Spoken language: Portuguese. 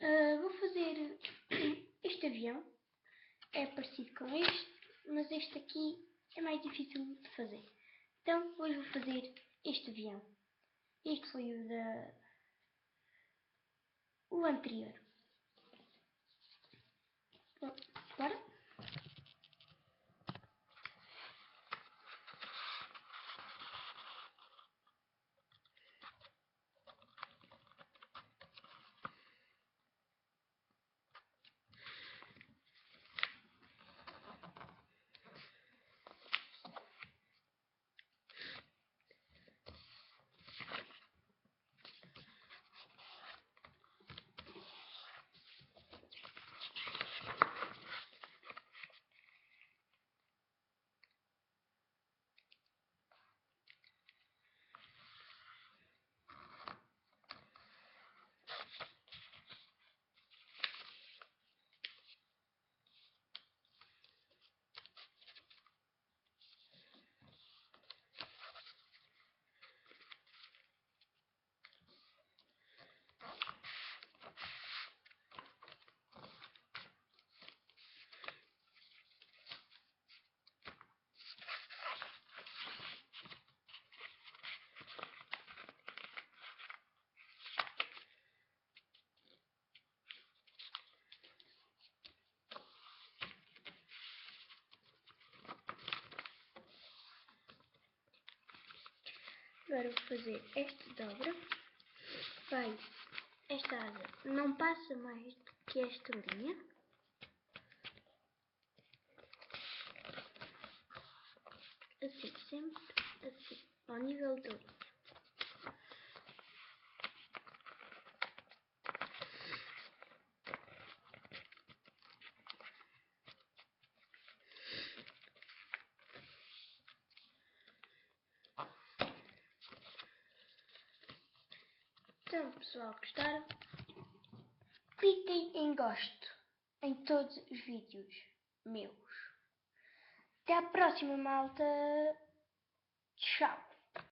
Vou fazer este avião. É parecido com este, mas este aqui é mais difícil de fazer. Então hoje vou fazer este avião. Este foi o anterior. Bom, bora? Agora vou fazer esta dobra. Esta asa não passa mais do que esta linha. Assim, sempre assim, ao nível do linha. Então, pessoal, gostaram? Cliquem em gosto em todos os vídeos meus. Até à próxima, malta. Tchau.